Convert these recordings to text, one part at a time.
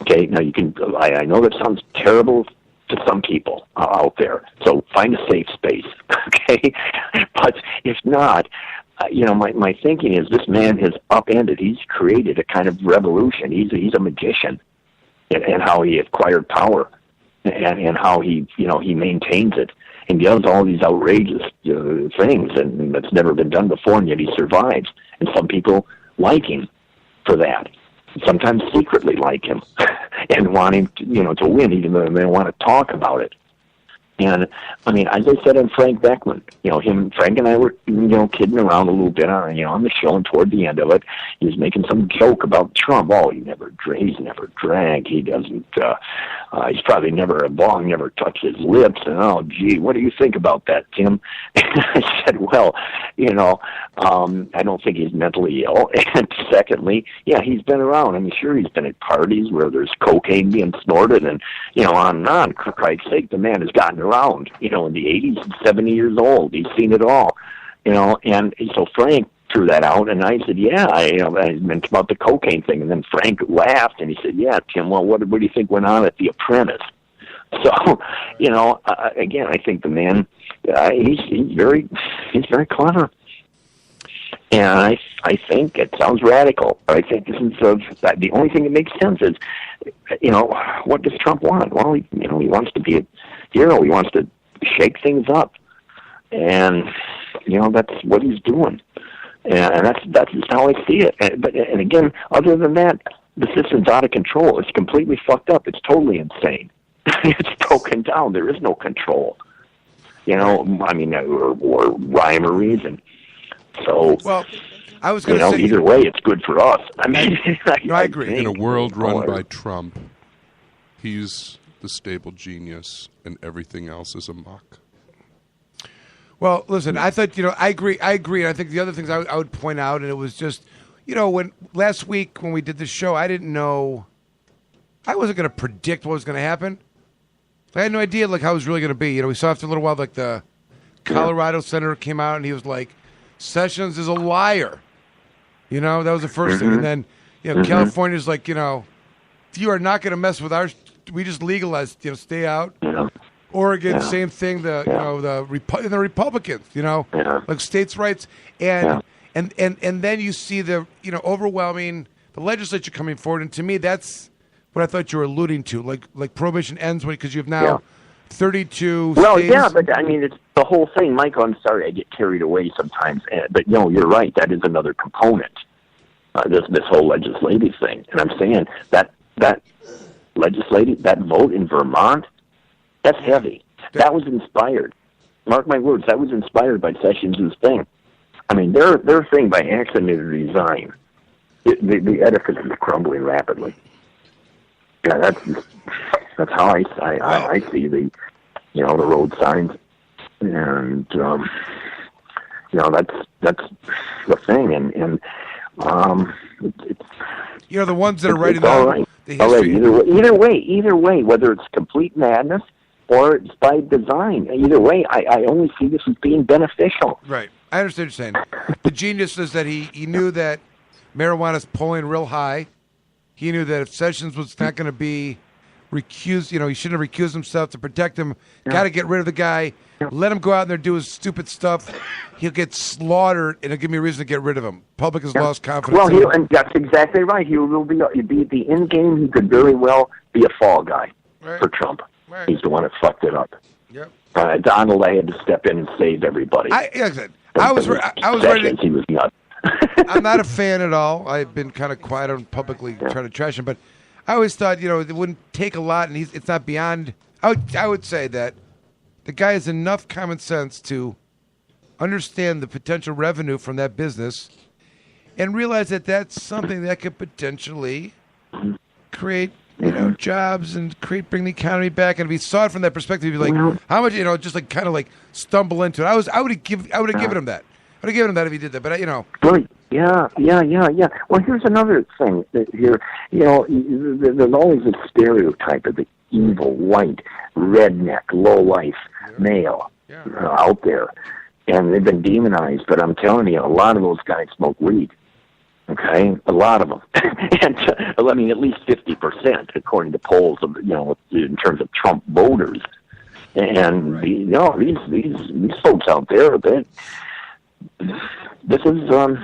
Okay, now I know that sounds terrible to some people out there, so find a safe space, okay? But if not, my thinking is this man has upended, he's created a kind of revolution. He's a magician in how he acquired power and how he maintains it. And he does all these outrageous things, and that's never been done before, and yet he survives. And some people like him for that. Sometimes secretly like him and want him to win, even though they don't want to talk about it. And I mean, as I said on Frank Beckman, Frank and I were, kidding around a little bit on the show, and toward the end of it, he was making some joke about Trump. Oh, he's never drank. He doesn't. He's probably never touched his lips. And oh, gee, what do you think about that, Tim? And I said, well, I don't think he's mentally ill. And secondly, yeah, he's been around. I mean, sure, he's been at parties where there's cocaine being snorted, and on and on. For Christ's sake, the man has gotten around. In the 80s, he's 70 years old. He's seen it all. And so Frank threw that out, and I said, yeah, I mentioned about the cocaine thing, and then Frank laughed, and he said, yeah, Tim, well, what do you think went on at The Apprentice? So, again, I think the man, he's very clever. And I think it sounds radical, but I think this is the only thing that makes sense is, what does Trump want? Well, he wants to be a hero. He wants to shake things up, and that's what he's doing. And that's just how I see it. And again, other than that, the system's out of control. It's completely fucked up. It's totally insane. It's broken down. There is no control. Or rhyme or reason. So, well, I was going to say, either way, it's good for us. I mean, I agree. In a world run by Trump, he's the stable genius, and everything else is a muck. Well, listen, I thought, I agree. And I think the other things I would point out, and it was just, when last week when we did the show, I didn't know, I wasn't going to predict what was going to happen. I had no idea, how it was really going to be. We saw after a little while, the Colorado senator came out, and he was like, Sessions is a liar. That was the first thing. And then, California's like, you are not going to mess with we just legalized, stay out. Yeah. Oregon, same thing. The Republicans, like states' rights, and then you see the overwhelming the legislature coming forward, and to me that's what I thought you were alluding to, like prohibition ends because you have now 32. Well, states. yeah, but I mean it's the whole thing, Michael. I'm sorry, I get carried away sometimes, but you're right. That is another component. This whole legislative thing, and I'm saying that vote in Vermont. That's heavy. That was inspired. Mark my words, that was inspired by Sessions' thing. I mean, their thing by accident is resign. The edifice is crumbling rapidly. Yeah, that's how I see the road signs, and that's the thing, and it's the ones that are writing all right. The history. Either way, whether it's complete madness or it's by design. Either way, I only see this as being beneficial. Right. I understand what you're saying. The genius is that he knew that marijuana's pulling real high. He knew that if Sessions was not going to be recused, he shouldn't have recused himself to protect him. Got to get rid of the guy. Let him go out there and do his stupid stuff. He'll get slaughtered, and it'll give me a reason to get rid of him. Public has lost confidence. Well, and that's exactly right. He will be the end game. He could very well be a fall guy for Trump. Right. He's the one that fucked it up. Yep. Donald, I had to step in and save everybody. I was ready. He was nuts. I'm not a fan at all. I've been kind of quiet on publicly trying to trash him, but I always thought it wouldn't take a lot, and it's not beyond. I would say that the guy has enough common sense to understand the potential revenue from that business and realize that that's something that could potentially create jobs and bring the economy back. And if he saw it from that perspective, he'd be like, how much, just kind of stumble into it. I would have given him that. I would have given him that if he did that. But Right. Yeah. Well, here's another thing. There's always this stereotype of the evil, white, redneck, low-life male out there. And they've been demonized, but I'm telling you, a lot of those guys smoke weed. Okay, a lot of them, and I mean at least 50%, according to polls of in terms of Trump voters. And these folks out there, this is Let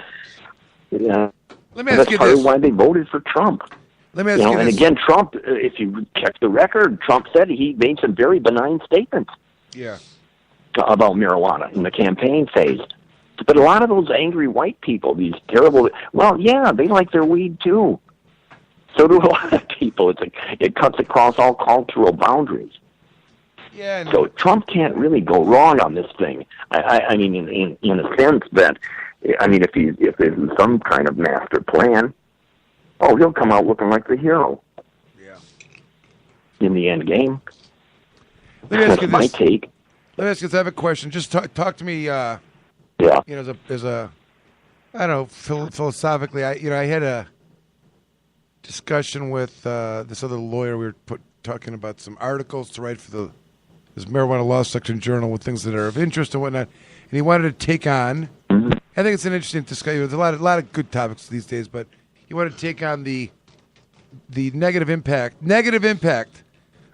me ask that's you part this. of why they voted for Trump. Let me ask you And this. again, Trump, if you check the record, Trump said he made some very benign statements Yeah. about marijuana in the campaign phase. But a lot of those angry white people, these terrible, well, yeah, they like their weed too. So do a lot of people. It cuts across all cultural boundaries. Yeah. So Trump can't really go wrong on this thing. I mean, in a sense that, I mean, if there's some kind of master plan, he'll come out looking like the hero. Yeah. In the end game. Let me ask you That's my this. take. Let me ask you this. I have a question. Just talk to me. Yeah. As a, I don't know, philosophically. I had a discussion with this other lawyer. We were talking about some articles to write for this marijuana law section journal with things that are of interest and whatnot. And he wanted to take on. Mm-hmm. I think it's an interesting discussion. There's a lot of good topics these days, but he wanted to take on the negative impact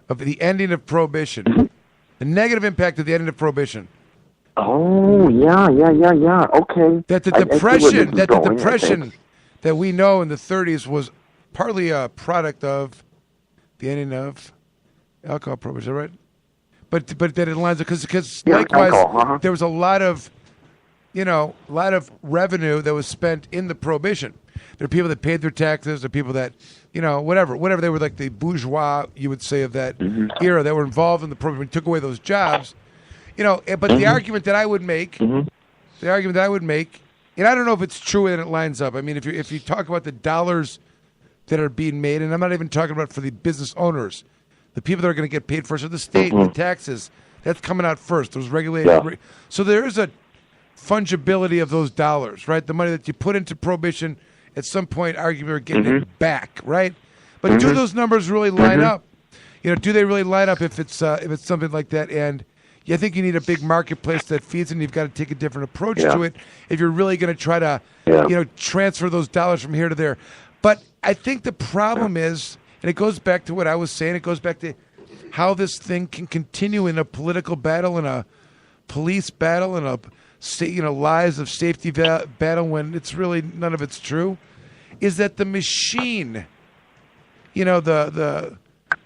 of the ending of prohibition. Mm-hmm. The negative impact of the ending of prohibition. Oh, yeah. Okay. That the I see where depression, this is that the going, I depression think. that we know in the 30s was partly a product of the ending of alcohol prohibition, right? But that it lines up because likewise alcohol, there was a lot of revenue that was spent in the prohibition. There are people that paid their taxes. There are people that whatever they were, like the bourgeois, you would say, of that era that were involved in the prohibition, took away those jobs. But the argument that I would make, and I don't know if it's true and it lines up. I mean, if you talk about the dollars that are being made, and I'm not even talking about for the business owners, the people that are going to get paid first are the state and the taxes. That's coming out first. Those regulated. Yeah. So there is a fungibility of those dollars, right? The money that you put into prohibition, at some point, arguably, are getting it back, right? But do those numbers really line up? Do they really line up if it's something like that? And I think you need a big marketplace that feeds it, and you've got to take a different approach to it if you're really going to try to, transfer those dollars from here to there. But I think the problem is, and it goes back to what I was saying, it goes back to how this thing can continue in a political battle and a police battle and a lies of safety battle when it's really none of it's true, is that the machine, the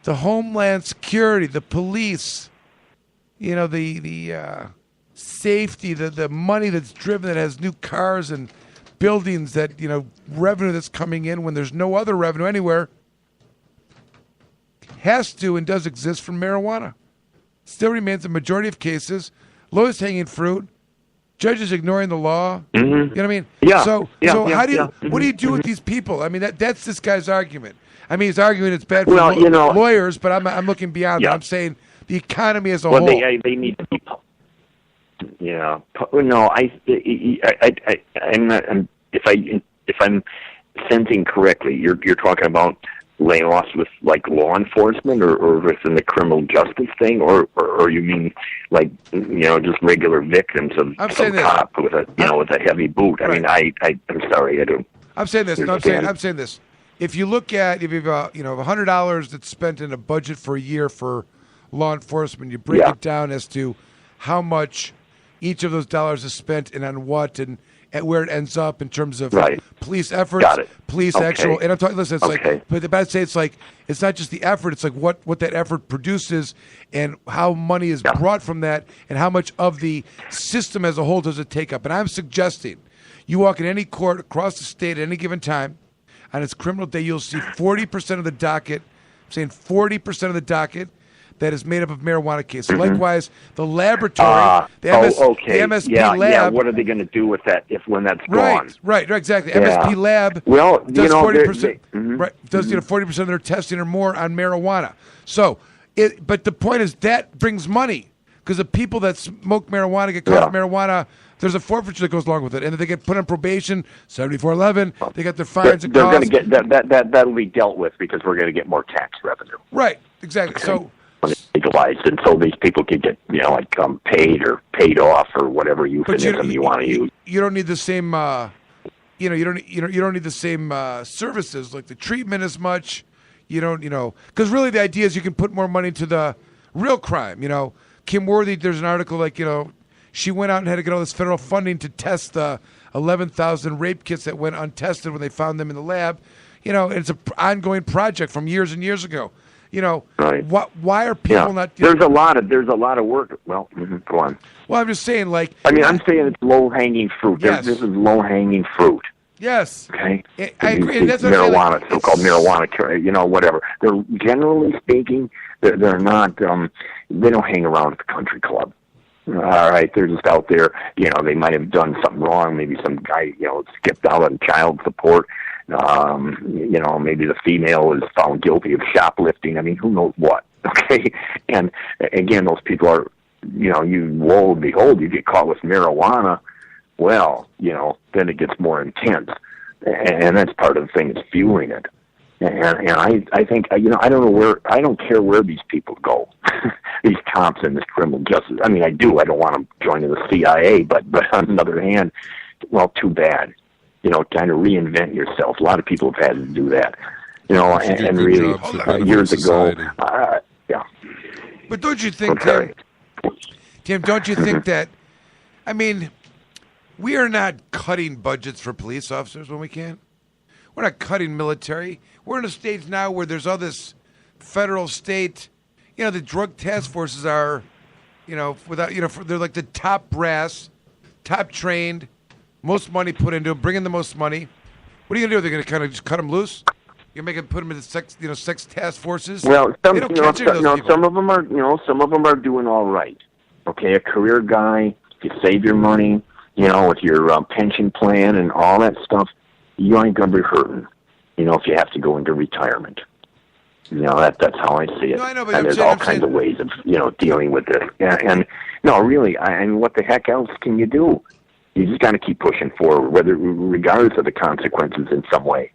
Homeland Security, the police, the safety, the money that's driven that has new cars and buildings that, revenue that's coming in when there's no other revenue anywhere, has to and does exist from marijuana. Still remains a majority of cases, lowest hanging fruit, judges ignoring the law. You know what I mean? Yeah. So how do you what do you do with these people? I mean, that's this guy's argument. I mean, he's arguing it's bad for lawyers, but I'm looking beyond that. I'm saying the economy as a whole. Well, they need to be. Yeah. No, I'm not. If I'm sensing correctly, you're talking about layoffs with like law enforcement or within the criminal justice thing, or you mean like just regular victims of some cop with a heavy boot? Right. I mean, I'm sorry, I don't. I'm saying this. No, I'm saying this. If you look at if you have $100 that's spent in a budget for a year for law enforcement, you break it down as to how much each of those dollars is spent and on what and where it ends up in terms of police efforts, police actual. And I'm talking. Listen, it's like, but I'd say it's not just the effort. It's like what that effort produces and how money is brought from that and how much of the system as a whole does it take up. And I'm suggesting you walk in any court across the state at any given time on its criminal day, you'll see 40% of the docket. I'm saying 40% of the docket that is made up of marijuana cases. Likewise, the laboratory, the MSP lab. Yeah, what are they going to do with that when that's gone? Right, exactly. MSP lab does 40%. Does 40% of their testing or more on marijuana. So, but the point is that brings money because the people that smoke marijuana get caught with marijuana. There's a forfeiture that goes along with it, and if they get put on probation, 7411. They get their fines and costs. They're going to get that'll be dealt with because we're going to get more tax revenue. Right, exactly. Okay. So. Legalized, and so these people can get paid or paid off or whatever euphemism you want to use. You don't need the same you don't need the same services like the treatment as much. You don't, because really the idea is you can put more money into the real crime. Kim Worthy, there's an article like, she went out and had to get all this federal funding to test the 11,000 rape kits that went untested when they found them in the lab. And it's an ongoing project from years and years ago. Right. Why are people not? There's a lot of work. Well, go on. Well, I'm just saying, like. I mean, I'm saying it's low hanging fruit. Yes. This is low hanging fruit. Yes. Okay. I agree. These That's what I'm saying, marijuana, like, so-called marijuana, whatever. They're generally speaking, they're not. They don't hang around at the country club. All right, they're just out there. They might have done something wrong. Maybe some guy, skipped out on child support. Maybe the female is found guilty of shoplifting. I mean, who knows what? Okay, and again, those people are, lo and behold, you get caught with marijuana. Well, then it gets more intense, and that's part of the thing that's fueling it. And I think, I don't care where these people go, these cops and this criminal justice. I mean, I do. I don't want them joining the CIA, but on the other hand, well, too bad. Kind of reinvent yourself. A lot of people have had to do that. And really, years ago, yeah. But don't you think, Tim, don't you think that, I mean, we are not cutting budgets for police officers when we can. We're not cutting military. We're in a stage now where there's all this federal, state, the drug task forces are, they're like the top brass, top trained, most money put into them, bring in the most money. What are you gonna do? They're gonna kind of just cut them loose? You're gonna put them into sex task forces. Well, some of them are doing all right. Okay, a career guy, you save your money, with your pension plan and all that stuff. You ain't gonna be hurting, if you have to go into retirement. That's how I see it. No, I know, but and there's all kinds of ways of dealing with this. And no, really, I mean, what the heck else can you do? You just got to keep pushing forward, regardless of the consequences in some way.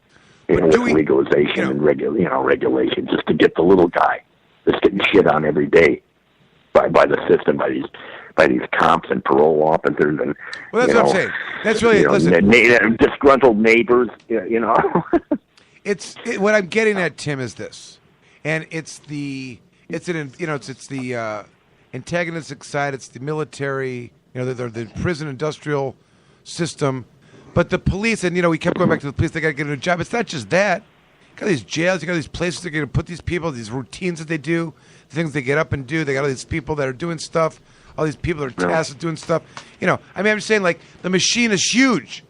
With legalization and regulation, just to get the little guy that's getting shit on every day by the system, by these cops and parole officers and that's what I'm saying. That's really disgruntled neighbors. It's what I'm getting at, Tim, is this, and it's the antagonistic side. It's the military. The prison industrial system, but the police, and we kept going back to the police. They got to get a job. It's not just that. You got these jails. You got these places they're going to put these people. These routines that they do, the things they get up and do. They got all these people that are doing stuff. All these people that are tasked with doing stuff. I'm just saying, like, the machine is huge.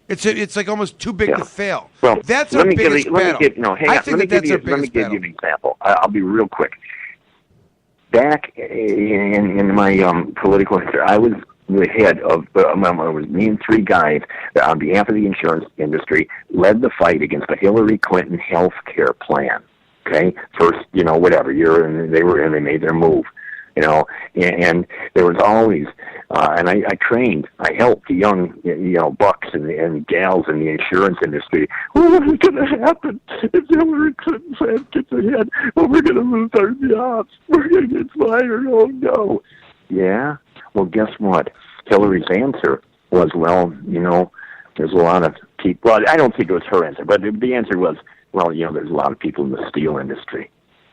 It's like almost too big to fail. Well, that's our biggest battle. Let me give you an example. I'll be real quick. Back in my political history, I was the head of, it was me and three guys that on behalf of the insurance industry led the fight against the Hillary Clinton health care plan. Okay? First, whatever year, and they made their move. And there was always, and I helped the young, bucks and gals in the insurance industry. Well, what is going to happen if Hillary Clinton plan gets ahead? Well, we're going to lose our jobs. We're going to get fired. Oh, no. Yeah? Well, guess what? Hillary's answer was, there's a lot of people. Well, I don't think it was her answer, but the answer was, there's a lot of people in the steel industry.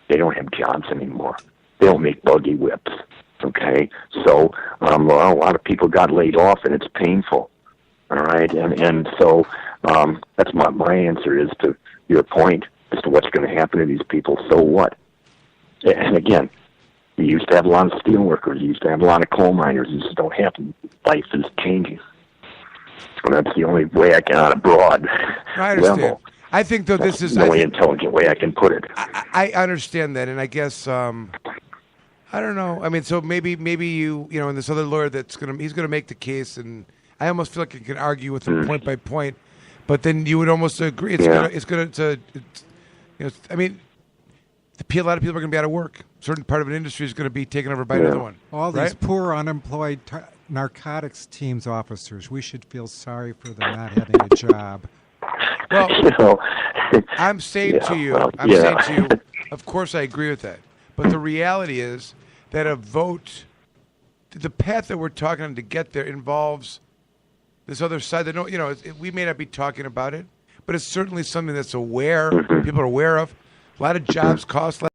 They don't have jobs anymore. They don't make buggy whips, okay? So a lot of people got laid off, and it's painful, all right? And so that's my answer is to your point as to what's going to happen to these people. So what? And again, you used to have a lot of steel workers. You used to have a lot of coal miners. You just don't have them. Life is changing. And that's the only way I can, on a broad level. I think, though, this is the only intelligent way I can put it. I understand that, and I guess I don't know. I mean, so maybe you and this other lawyer he's gonna make the case, and I almost feel like you can argue with him point by point, but then you would almost agree I mean, a lot of people are going to be out of work. A certain part of an industry is going to be taken over by another one. All these poor unemployed narcotics teams officers, we should feel sorry for them not having a job. Well, I'm saying to you, of course I agree with that. But the reality is that a vote, the path that we're talking on to get there involves this other side that we may not be talking about it, but it's certainly something that's people are aware of. A lot of jobs cost less.